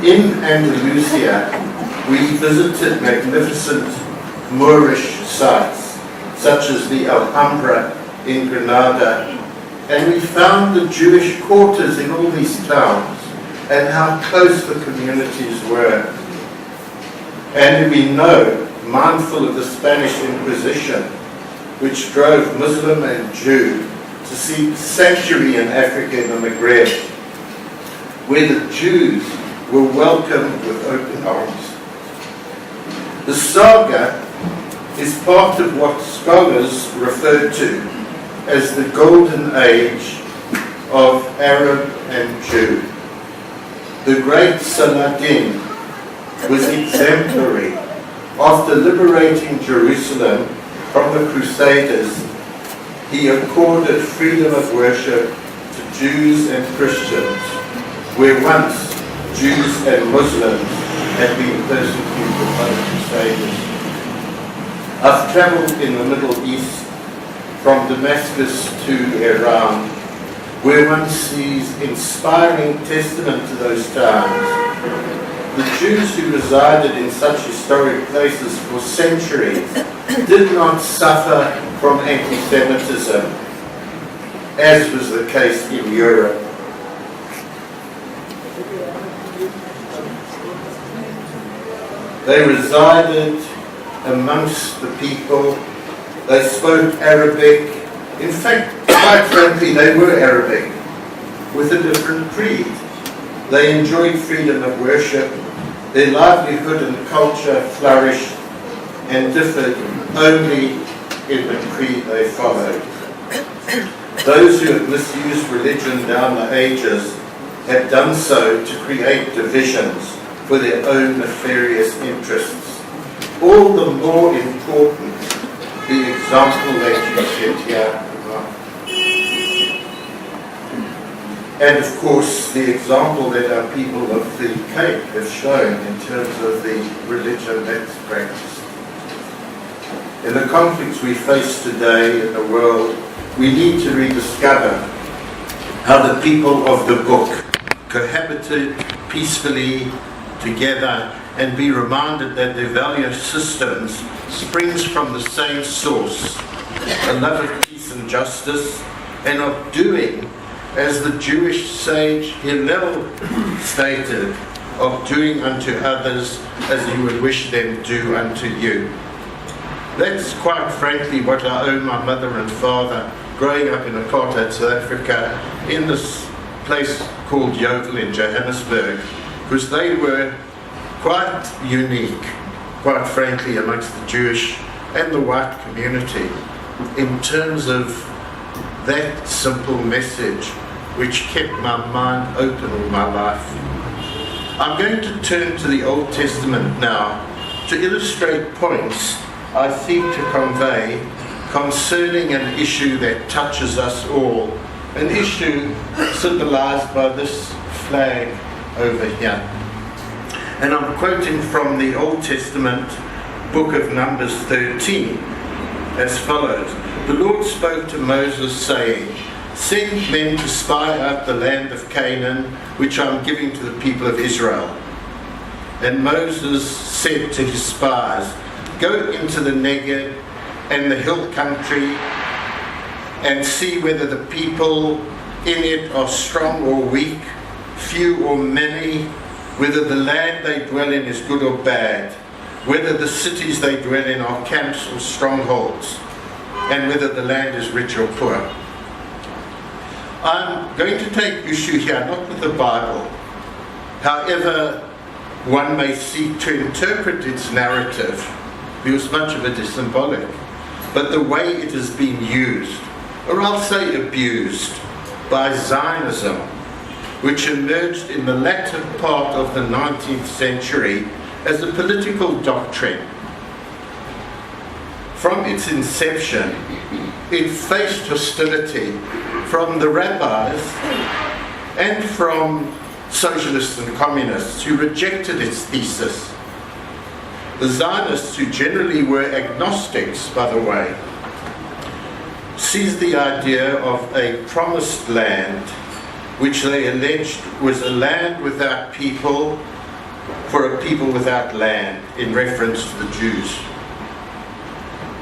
In Andalusia, we visited magnificent Moorish sites, such as the Alhambra in Granada, and we found the Jewish quarters in all these towns and how close the communities were. And we know, mindful of the Spanish Inquisition, which drove Muslim and Jew to seek sanctuary in Africa in the Maghreb, where the Jews were welcomed with open arms. The saga is part of what scholars refer to as the golden age of Arab and Jew. The great Saladin was exemplary. After liberating Jerusalem from the Crusaders, he accorded freedom of worship to Jews and Christians, where once Jews and Muslims had been persecuted by the Crusaders. I've travelled in the Middle East from Damascus to Iran, where one sees inspiring testament to those times. The Jews who resided in such historic places for centuries did not suffer from anti-Semitism, as was the case in Europe. They resided amongst the people. They spoke Arabic. In fact, quite frankly, they were Arabic, with a different creed. They enjoyed freedom of worship. Their livelihood and culture flourished and differed only in the creed they followed. Those who had misused religion down the ages had done so to create divisions for their own nefarious interests. All the more important the example that you set here. And of course, the example that our people of the Cape have shown in terms of the religion that's practiced. In the conflicts we face today in the world, we need to rediscover how the people of the book cohabited peacefully together and be reminded that their value systems springs from the same source, a love of peace and justice, and of doing as the Jewish sage Hillel stated, of doing unto others as you would wish them do unto you. That's quite frankly what I owe my mother and father growing up in apartheid South Africa in this place called Yeovil in Johannesburg, because they were quite unique, quite frankly, amongst the Jewish and the white community in terms of that simple message which kept my mind open all my life. I'm going to turn to the Old Testament now to illustrate points I seek to convey concerning an issue that touches us all, an issue symbolized by this flag over here. And I'm quoting from the Old Testament book of Numbers 13 as follows. The Lord spoke to Moses saying, send men to spy out the land of Canaan, which I'm giving to the people of Israel. And Moses said to his spies, go into the Negev and the hill country and see whether the people in it are strong or weak, few or many, whether the land they dwell in is good or bad, whether the cities they dwell in are camps or strongholds, and whether the land is rich or poor. I'm going to take issue here, not with the Bible. However, one may seek to interpret its narrative, because much of it is symbolic, but the way it has been used, or I'll say abused, by Zionism, which emerged in the latter part of the 19th century as a political doctrine. From its inception, it faced hostility from the rabbis and from socialists and communists who rejected its thesis. The Zionists, who generally were agnostics, by the way, seized the idea of a promised land, which they alleged was a land without people, for a people without land, in reference to the Jews.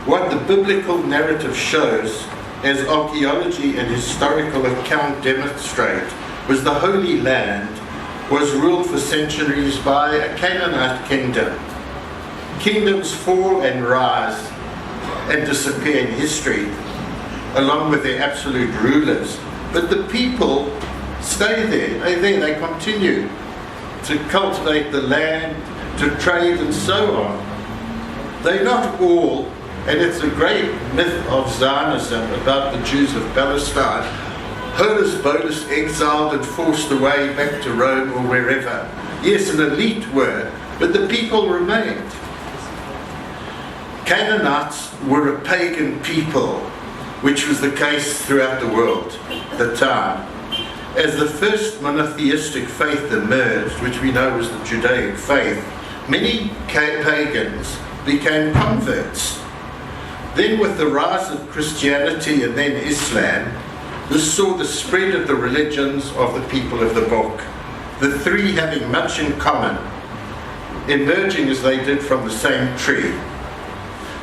What the biblical narrative shows, as archaeology and historical account demonstrate, was the Holy Land was ruled for centuries by a Canaanite kingdom. Kingdoms fall and rise and disappear in history, along with their absolute rulers. But the people stay there. They continue to cultivate the land, to trade and so on. They're not all, and it's a great myth of Zionism about the Jews of Palestine, holus bolus, exiled and forced away back to Rome or wherever. Yes, an elite were, but the people remained. Canaanites were a pagan people, which was the case throughout the world at the time. As the first monotheistic faith emerged, which we know was the Judaic faith, many pagans became converts. Then with the rise of Christianity and then Islam, this saw the spread of the religions of the people of the book, the three having much in common, emerging as they did from the same tree.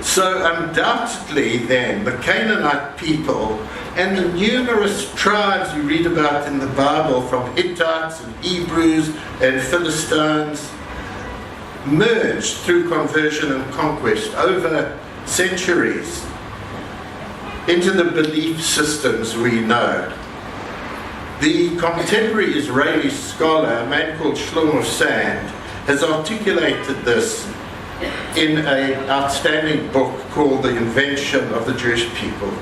So undoubtedly then, the Canaanite people and the numerous tribes you read about in the Bible, from Hittites and Hebrews and Philistines, merged through conversion and conquest over centuries into the belief systems we know. The contemporary Israeli scholar, a man called Shlomo Sand, has articulated this in an outstanding book called The Invention of the Jewish People.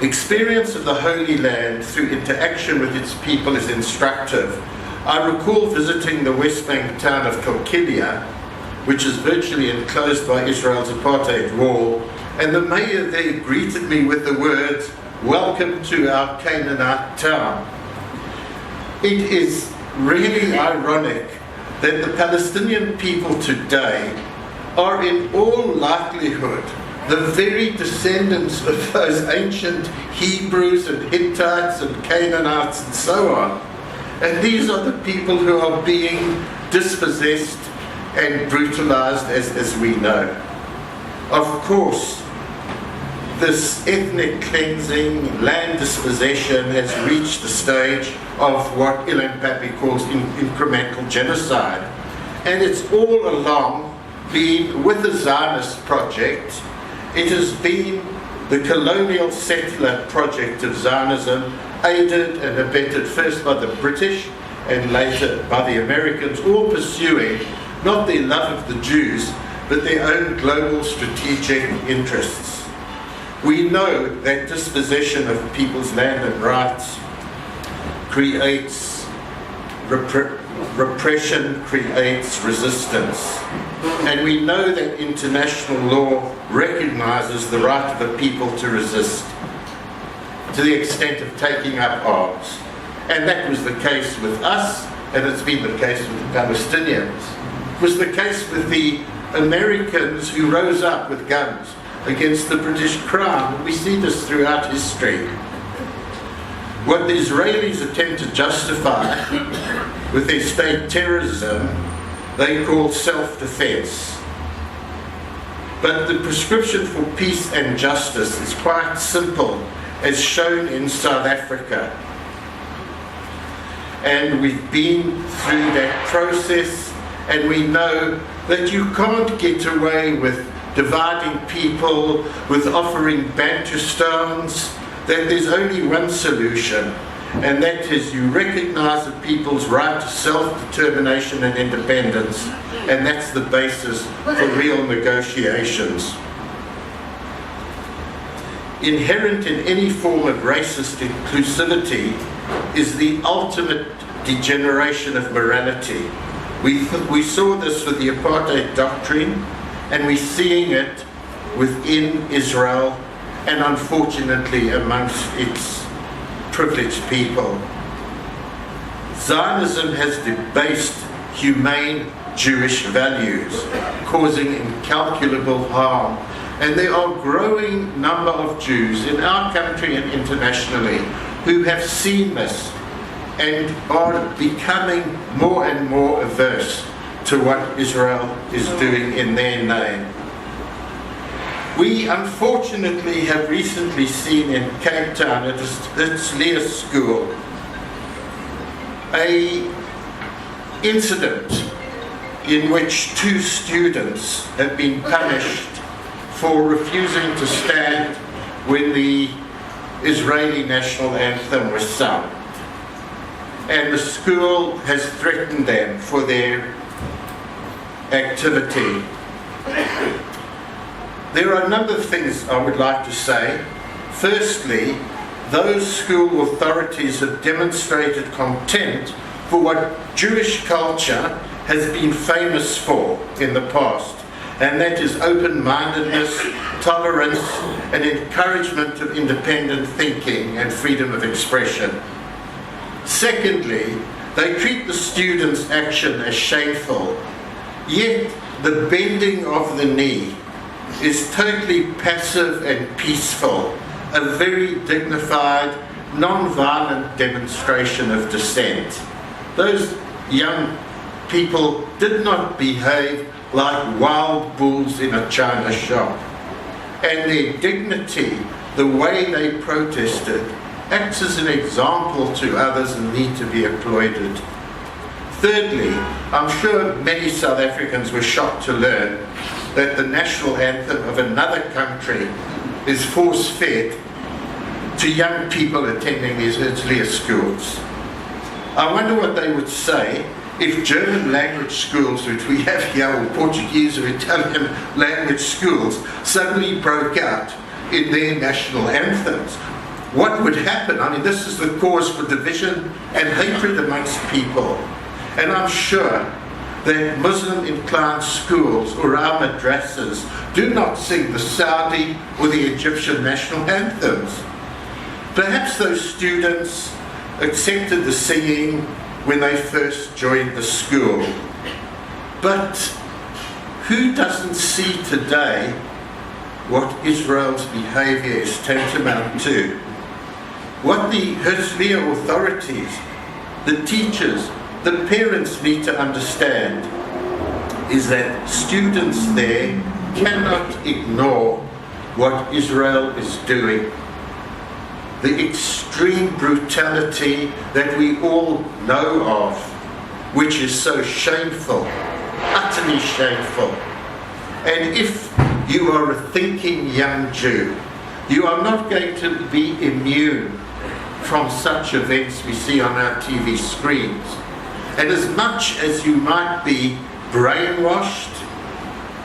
Experience of the Holy Land through interaction with its people is instructive. I recall visiting the West Bank town of Kilkilia, which is virtually enclosed by Israel's apartheid wall, and the mayor there greeted me with the words, "Welcome to our Canaanite town." It is really ironic that the Palestinian people today are in all likelihood the very descendants of those ancient Hebrews and Hittites and Canaanites and so on. And these are the people who are being dispossessed and brutalized as we know. Of course, this ethnic cleansing, land dispossession has reached the stage of what Ilan Pappy calls incremental genocide. And it's all along been, with the Zionist project, it has been the colonial settler project of Zionism, aided and abetted first by the British and later by the Americans, all pursuing not their love of the Jews, but their own global strategic interests. We know that dispossession of people's land and rights creates repression, creates resistance. And we know that international law recognizes the right of a people to resist to the extent of taking up arms. And that was the case with us, and it's been the case with the Palestinians. It was the case with the Americans who rose up with guns against the British Crown. We see this throughout history. What the Israelis attempt to justify with their state terrorism, they call self-defense. But the prescription for peace and justice is quite simple, as shown in South Africa. And we've been through that process, and we know that you can't get away with dividing people, with offering Bantustones, that there's only one solution, and that is you recognize the people's right to self-determination and independence, and that's the basis for real negotiations. Inherent in any form of racist inclusivity is the ultimate degeneration of morality. We saw this with the apartheid doctrine, and we're seeing it within Israel and unfortunately amongst its privileged people. Zionism has debased humane Jewish values, causing incalculable harm. And there are a growing number of Jews in our country and internationally who have seen this and are becoming more and more averse to what Israel is doing in their name. We unfortunately have recently seen in Cape Town at its Lear School an incident in which 2 students have been punished for refusing to stand when the Israeli national anthem was sung. And the school has threatened them for their activity. There are a number of things I would like to say. Firstly, those school authorities have demonstrated contempt for what Jewish culture has been famous for in the past, and that is open-mindedness, tolerance, and encouragement of independent thinking and freedom of expression. Secondly, they treat the students' action as shameful, yet the bending of the knee is totally passive and peaceful, a very dignified, non-violent demonstration of dissent. Those young people did not behave like wild bulls in a china shop, and their dignity, the way they protested, acts as an example to others and need to be applauded. Thirdly, I'm sure many South Africans were shocked to learn that the national anthem of another country is force-fed to young people attending these Herzliya schools. I wonder what they would say if German language schools, which we have here, or Portuguese or Italian language schools, suddenly broke out in their national anthems. What would happen? I mean, this is the cause for division and hatred amongst people. And I'm sure that Muslim-inclined schools or our madrasas do not sing the Saudi or the Egyptian national anthems. Perhaps those students accepted the singing when they first joined the school. But who doesn't see today what Israel's behavior is tantamount to? What the Herzliya authorities, the teachers, the parents need to understand is that students there cannot ignore what Israel is doing. The extreme brutality that we all know of, which is so shameful, utterly shameful. And if you are a thinking young Jew, you are not going to be immune from such events we see on our TV screens. And as much as you might be brainwashed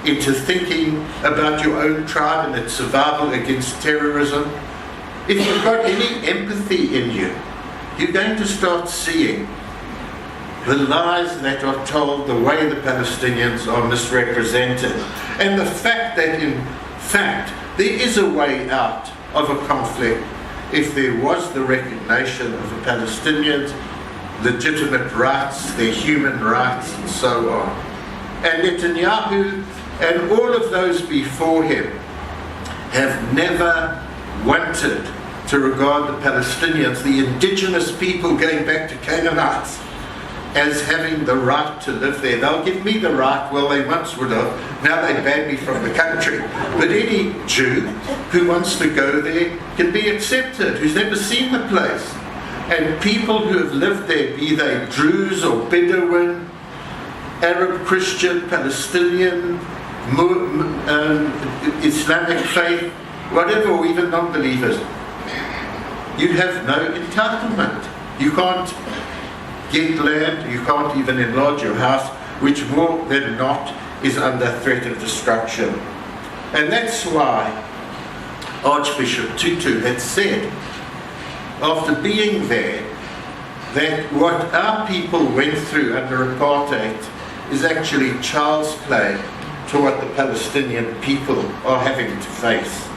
into thinking about your own tribe and its survival against terrorism, if you've got any empathy in you, you're going to start seeing the lies that are told, the way the Palestinians are misrepresented, and the fact that in fact there is a way out of a conflict if there was the recognition of the Palestinians' legitimate rights, their human rights, and so on. And Netanyahu and all of those before him have never wanted to regard the Palestinians, the indigenous people going back to Canaanites, as having the right to live there. They'll give me the right, well, they once would have, now they ban me from the country. But any Jew who wants to go there can be accepted, who's never seen the place. And people who have lived there, be they Druze or Bedouin, Arab, Christian, Palestinian, Islamic faith, whatever, or even non-believers, you have no entitlement. You can't get land, you can't even enlarge your house, which more than not is under threat of destruction. And that's why Archbishop Tutu had said, after being there, that what our people went through under apartheid is actually child's play to what the Palestinian people are having to face.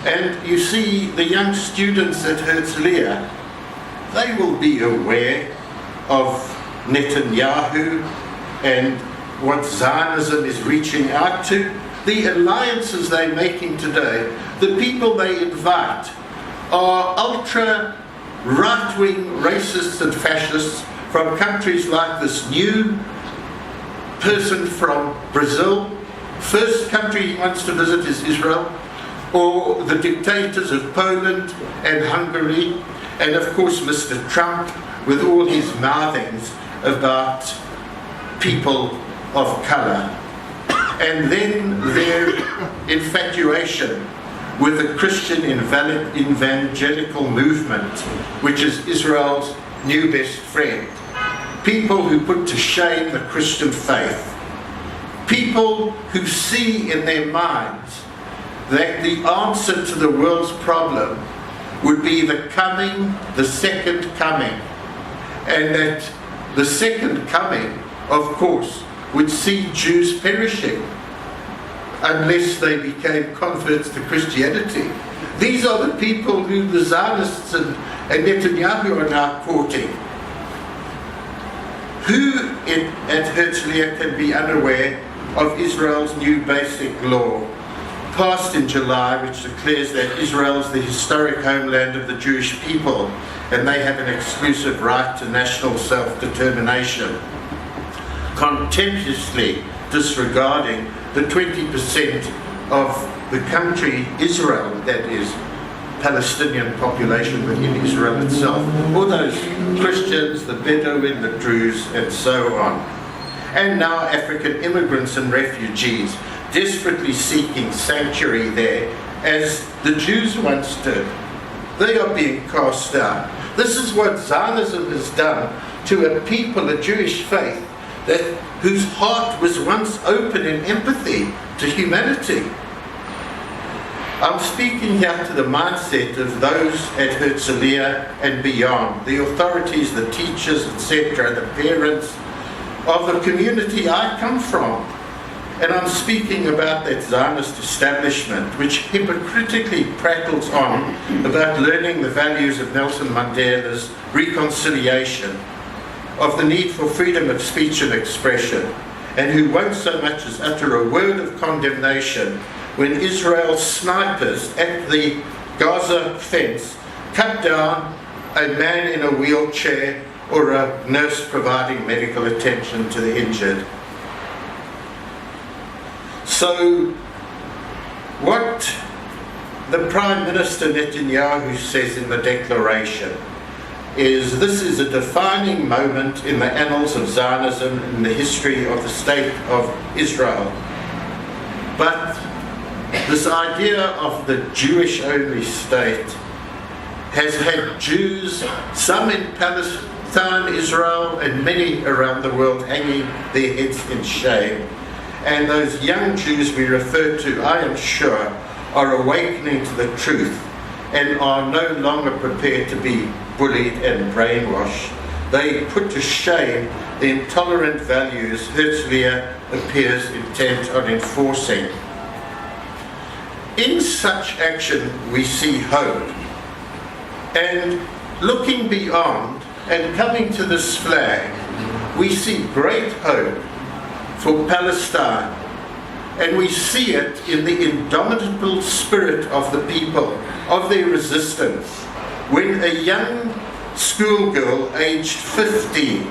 And you see, the young students at Herzliya, they will be aware of Netanyahu and what Zionism is reaching out to, the alliances they're making today, the people they invite are ultra right-wing racists and fascists from countries like this new person from Brazil, first country he wants to visit is Israel, or the dictators of Poland and Hungary, and of course Mr. Trump with all his mouthings about people of colour. And then their infatuation with the Christian evangelical movement, which is Israel's new best friend. People who put to shame the Christian faith. People who see in their minds that the answer to the world's problem would be the second coming. And that the second coming, of course, would see Jews perishing unless they became converts to Christianity. These are the people who the Zionists and Netanyahu are now courting. Who at Herzliya can be unaware of Israel's new basic law, passed in July, which declares that Israel is the historic homeland of the Jewish people and they have an exclusive right to national self-determination, contemptuously disregarding the 20% of the country, Israel, that is, Palestinian population within Israel itself, all those Christians, the Bedouin, the Druze, and so on. And now African immigrants and refugees, desperately seeking sanctuary there, as the Jews once did. They are being cast out. This is what Zionism has done to a people, a Jewish faith, whose heart was once open in empathy to humanity. I'm speaking here to the mindset of those at Herzliya and beyond, the authorities, the teachers, etc., the parents of the community I come from. And I'm speaking about that Zionist establishment which hypocritically prattles on about learning the values of Nelson Mandela's reconciliation, of the need for freedom of speech and expression, and who won't so much as utter a word of condemnation when Israel's snipers at the Gaza fence cut down a man in a wheelchair or a nurse providing medical attention to the injured. So what the Prime Minister Netanyahu says in the declaration is this is a defining moment in the annals of Zionism, in the history of the state of Israel. But this idea of the Jewish-only state has had Jews, some in Palestine, Israel, and many around the world hanging their heads in shame. And those young Jews we refer to, I am sure, are awakening to the truth and are no longer prepared to be bullied and brainwashed. They put to shame the intolerant values Herzliya appears intent on enforcing. In such action we see hope. And looking beyond and coming to this flag, we see great hope for Palestine. And we see it in the indomitable spirit of the people, of their resistance. When a young schoolgirl aged 15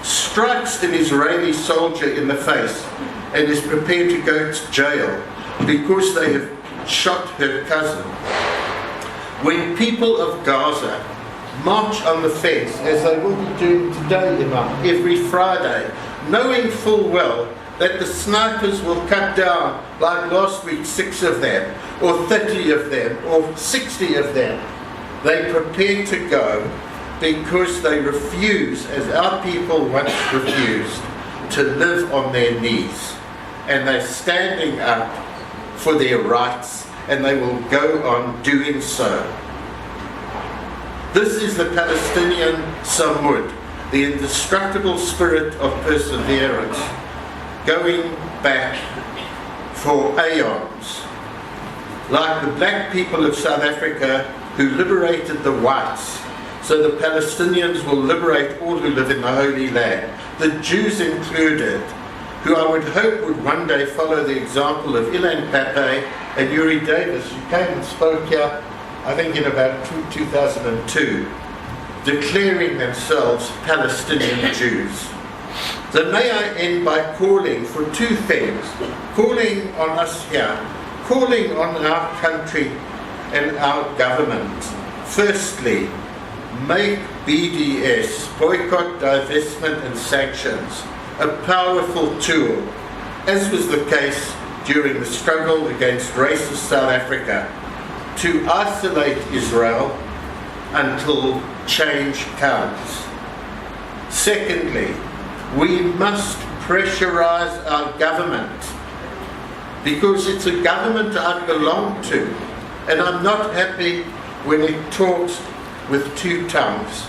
strikes an Israeli soldier in the face and is prepared to go to jail because they have shot her cousin. When people of Gaza march on the fence, as they will be doing today, Imam, every Friday, knowing full well that the snipers will cut down, like last week, 6 of them, or 30 of them, or 60 of them. They prepare to go because they refuse, as our people once refused, to live on their knees. And they're standing up for their rights, and they will go on doing so. This is the Palestinian Samud, the indestructible spirit of perseverance, going back for aeons. Like the black people of South Africa who liberated the whites, so the Palestinians will liberate all who live in the Holy Land, the Jews included, who I would hope would one day follow the example of Ilan Pape and Yuri Davis, who came and spoke here I think in about 2002, declaring themselves Palestinian Jews. So may I end by calling for two things, calling on us here, calling on our country and our government. Firstly, make BDS, boycott, divestment and sanctions, a powerful tool, as was the case during the struggle against racist South Africa, to isolate Israel until change comes. Secondly, we must pressurize our government, because it's a government I belong to, and I'm not happy when it talks with two tongues.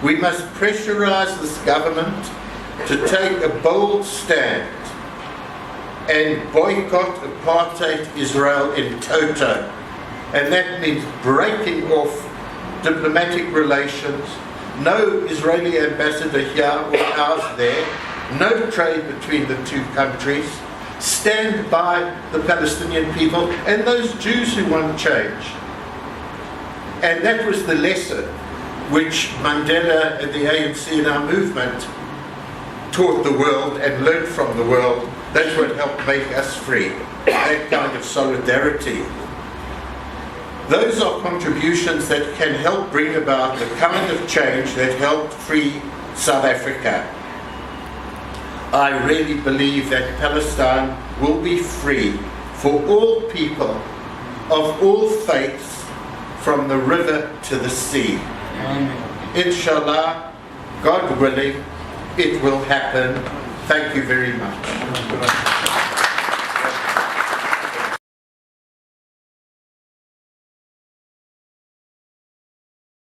We must pressurize this government to take a bold stand and boycott apartheid Israel in toto. And that means breaking off diplomatic relations, no Israeli ambassador here or ours there, no trade between the two countries, stand by the Palestinian people and those Jews who want change. And that was the lesson which Mandela and the ANC and our movement taught the world and learned from the world. That's what helped make us free, that kind of solidarity. Those are contributions that can help bring about the kind of change that helped free South Africa. I really believe that Palestine will be free for all people of all faiths, from the river to the sea. Amen. Inshallah, God willing, it will happen. Thank you very much.